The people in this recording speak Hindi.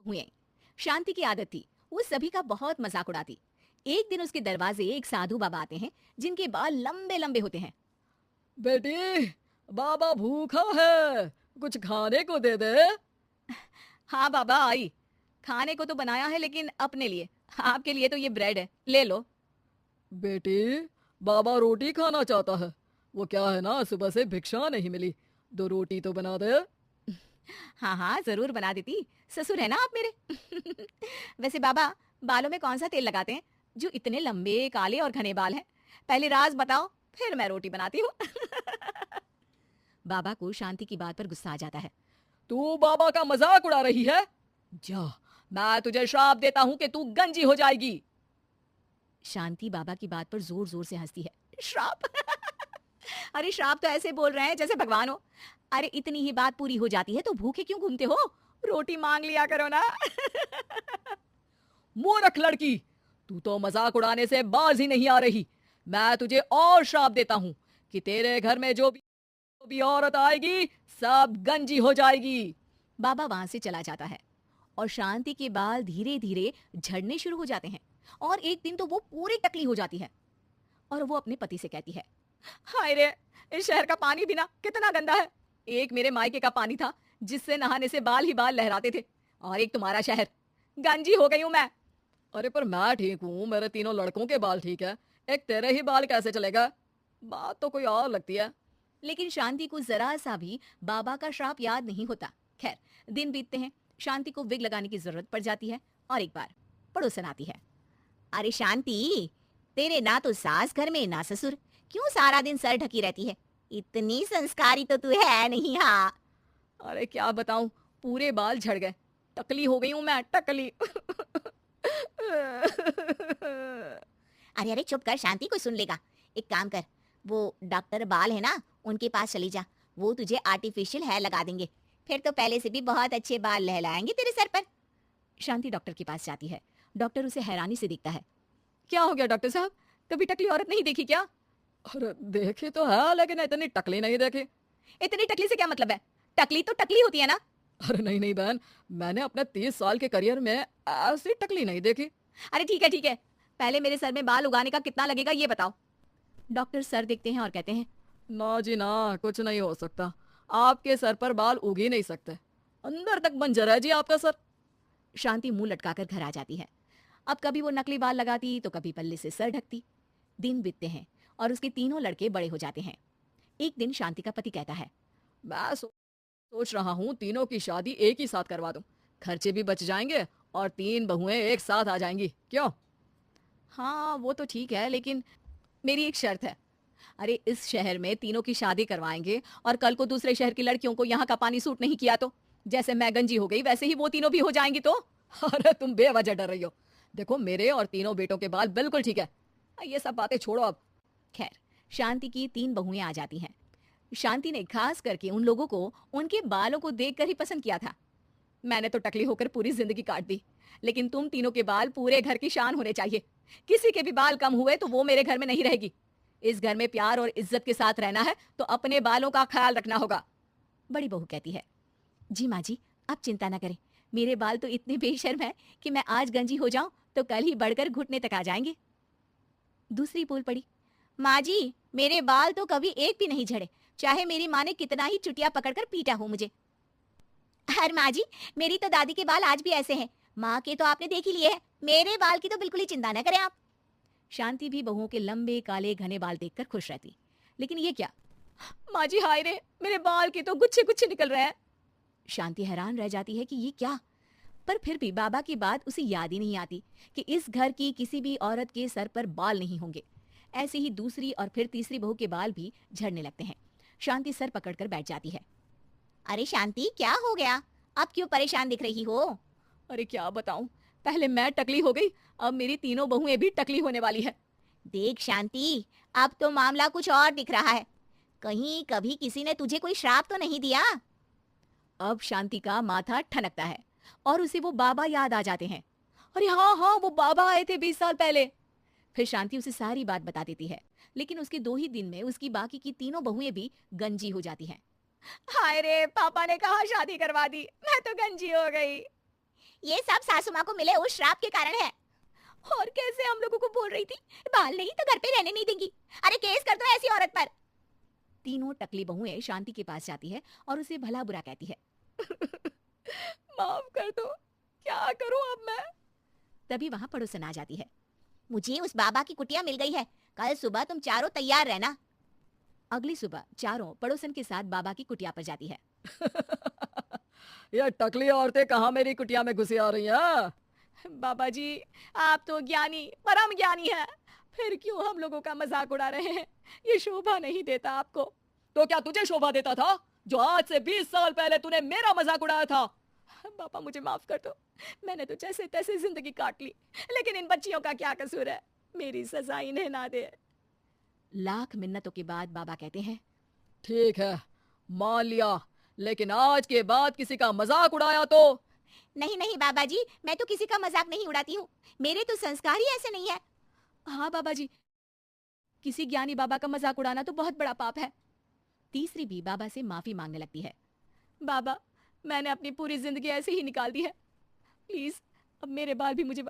हुए। शांति की आदत थी, वो सभी का बहुत मजाक उड़ाती। एक दिन उसके दरवाजे एक साधु बाबा आते हैं, जिनके बाल लंबे लंबे होते हैं। बेटी, बाबा भूखा है, कुछ खाने को दे दे। हाँ बाबा आई, खाने को तो बनाया है लेकिन अपने लिए, आपके लिए तो ये ब्रेड है, ले लो। बेटी, बाबा रोटी खाना चाहता है। वो क्या है ना, सुबह से भिक्षा नहीं मिली, 2 रोटी तो बना दे। हाँ हाँ जरूर बना देती, ससुर है ना आप मेरे। वैसे बाबा, बालों में कौन सा तेल लगाते हैं जो इतने लंबे काले और घने बाल हैं? पहले राज बताओ, फिर मैं रोटी बनाती हूँ। बाबा को शांति की बात पर गुस्सा आ जाता है। तू बाबा का मजाक उड़ा रही है? जा, मैं तुझे श्राप देता हूँ कि तू गंजी हो जाएगी। शांति बाबा की बात पर जोर जोर से हंसती है। श्राप? अरे श्राप तो ऐसे बोल रहे हैं जैसे भगवान हो। अरे इतनी ही बात पूरी हो जाती है तो भूखे क्यों घूमते हो? रोटी मांग लिया करो ना। मूर्ख लड़की, तू तो मजाक उड़ाने से बाज ही नहीं आ रही। मैं तुझे और श्राप देता हूँ कि तेरे घर में जो भी औरत आएगी सब गंजी हो जाएगी। बाबा वहां से चला जाता है और शांति के बाल धीरे धीरे झड़ने शुरू हो जाते हैं और एक दिन तो वो पूरी टकली हो जाती है और वो अपने पति से कहती है, हाय रे, इस शहर का पानी भी ना कितना गंदा है। एक मेरे मायके का पानी था जिससे नहाने से बाल ही बाल लहराते थे, और एक तुम्हारा शहर। गंजी हो गई हूं मैं। अरे पर मैं ठीक हूँ, मेरे तीनों लड़कों के बाल ठीक है, एक तेरे ही बाल कैसे चलेगा? बात तो कोई और लगती है। लेकिन शांति को जरा सा भी बाबा का श्राप याद नहीं होता। खैर, दिन बीतते हैं, शांति को विग लगाने की जरूरत पड़ जाती है और एक बार पड़ोसन आती है। अरे शांति, तेरे ना तो सास घर में ना ससुर, क्यों सारा दिन सर ढकी रहती है? इतनी संस्कारी तो तू है नहीं। हाँ। अरे क्या बताऊं, पूरे बाल झड़ गए, टकली हो गई हूं मैं, टकली। अरे अरे चुप कर शांति, कोई सुन लेगा। एक काम कर, वो डॉक्टर बाल है ना, उनके पास चली जा। वो तुझे आर्टिफिशियल हेयर लगा देंगे, फिर तो पहले से भी बहुत अच्छे बाल लहलाएंगे तेरे सर पर। शांति डॉक्टर के पास जाती है। डॉक्टर उसे हैरानी से देखता है। क्या हो गया डॉक्टर साहब, कभी टकली औरत नहीं देखी क्या? अरे देखी तो है, लेकिन इतनी टकली नहीं देखी। इतनी टकली से क्या मतलब है? टकली तो टकली होती है ना। अरे नहीं नहीं बहन, मैंने अपने 30 साल के करियर में ऐसी टकली नहीं देखी। अरे ठीक है, पहले मेरे सर में बाल उगाने का कितना लगेगा ये बताओ। डॉक्टर सर देखते हैं और कहते हैं, ना जी ना, कुछ नहीं हो सकता, आपके सर पर बाल उग ही नहीं सकते, अंदर तक बंजर है जी आपका सर। शांति मुंह लटकाकर घर आ जाती है। अब कभी वो नकली बाल लगाती तो कभी पल्ले से सर ढकती। दिन बीतते हैं और उसके तीनों लड़के बड़े हो जाते हैं। एक दिन शांति का पति कहता है, मैं सोच रहा हूँ तीनों की शादी एक ही साथ करवा दूं, खर्चे भी बच जाएंगे और 3 बहुएं एक साथ आ जाएंगी, क्यों? हाँ वो तो ठीक है, लेकिन मेरी एक शर्त है। अरे इस शहर में तीनों की शादी करवाएंगे और कल को दूसरे शहर की लड़कियों को यहाँ का पानी सूट नहीं किया तो, जैसे मैं गंजी हो गई वैसे ही वो तीनों भी हो जाएंगी तो। अरे तुम बेवजह डर रही हो, देखो मेरे और तीनों बेटों के बाल बिल्कुल ठीक है, ये सब बातें छोड़ो अब। खैर, शांति की 3 बहुएं आ जाती हैं। शांति ने खास करके उन लोगों को उनके बालों को देखकर ही पसंद किया था। मैंने तो टकली होकर पूरी जिंदगी काट दी, लेकिन तुम तीनों के बाल पूरे घर की शान होने चाहिए। किसी के भी बाल कम हुए तो वो मेरे घर में नहीं रहेगी। इस घर में प्यार और इज्जत के साथ रहना है तो अपने बालों का ख्याल रखना होगा। बड़ी बहू कहती है, जी माँ जी, आप चिंता ना करें, मेरे बाल तो इतने बेशर्म हैं कि मैं आज गंजी हो जाऊं तो कल ही बढ़कर घुटने तक आ जाएंगे। दूसरी बोल पड़ी, माँ जी, मेरे बाल तो कभी एक भी नहीं झड़े, चाहे मेरी माँ ने कितना ही चुटिया पकड़कर पीटा हो मुझे। हर माँ जी, मेरी तो दादी के बाल आज भी ऐसे हैं, माँ के तो आपने देख ही लिए हैं, मेरे बाल की तो बिल्कुल ही चिंता न करें आप। शांति भी बहुओं के लंबे काले घने बाल देखकर खुश रहती, लेकिन ये क्या, माँ जी हाय रे, मेरे बाल के तो गुच्छे गुच्छे निकल रहे हैं। शांति हैरान रह जाती है कि ये क्या, पर फिर भी बाबा की बात उसे याद ही नहीं आती कि इस घर की किसी भी औरत के सर पर बाल नहीं होंगे। ऐसे ही दूसरी और फिर तीसरी बहू के बाल भी झड़ने लगते हैं। शांति सर पकड़कर बैठ जाती है। अरे शांति, क्या हो गया, अब क्यों परेशान दिख रही हो? अरे क्या बताऊं, पहले मैं टकली हो गई, अब मेरी तीनों बहुएं भी टकली होने वाली है। देख शांति, अब तो मामला कुछ और दिख रहा है, कहीं कभी किसी ने तुझे कोई श्राप तो नहीं दिया? अब शांति का माथा ठनकता है और उसे वो बाबा याद आ जाते हैं। अरे हाँ हाँ, वो बाबा आए थे 20 साल पहले। फिर शांति उसे सारी बात बता देती है, लेकिन उसके 2 ही दिन में उसकी बाकी की तीनों बहुएं भी गंजी हो जाती हैं। हाय रे, पापा ने कहा शादी करवा दी, मैं तो गंजी हो गई। ये सब सासू माँ को मिले उस श्राप के कारण है। और कैसे हम लोगों को बोल रही थी बाल नहीं तो घर पे रहने नहीं देंगी। अरे केस कर दो ऐसी औरत पर। तीनों टकली बहुएं शांति के पास जाती है और उसे भला बुरा कहती है। माफ कर दो, क्या करूं अब मैं। तभी वहां पड़ोसन आ जाती है। मुझे उस बाबा की कुटिया मिल गई है, कल सुबह तुम चारों तैयार रहना। अगली सुबह चारों पड़ोसन के साथ बाबा की कुटिया पर जाती है। ये टकली औरतें कहाँ मेरी कुटिया में घुसी आ रही हैं? बाबा जी आप तो ज्ञानी परम ज्ञानी है, फिर क्यों हम लोगों का मजाक उड़ा रहे हैं? ये शोभा नहीं देता आपको। तो क्या तुझे शोभा देता था जो आज से 20 साल पहले तूने मेरा मजाक उड़ाया था? बाबा मुझे माफ कर दो, मैंने तो जैसे तैसे जिंदगी काट ली, लेकिन इन बच्चियों का क्या कसूर है? मेरी सजा इन्हें ना दे। लाख मिन्नतों के बाद बाबा कहते हैं, ठीक है मान लिया, लेकिन आज के बाद किसी का मजाक उड़ाया तो। नहीं नहीं बाबा जी, मैं तो किसी का मजाक नहीं उड़ाती हूँ, मेरे तो संस्कार ही ऐसे नहीं है। हाँ बाबा जी, किसी ज्ञानी बाबा का मजाक उड़ाना तो बहुत बड़ा पाप है। तीसरी भी बाबा से माफी मांगने लगती है। बाबा मैंने अपनी पूरी जिंदगी ऐसे ही निकाल दी है, प्लीज अब मेरे बाल भी मुझे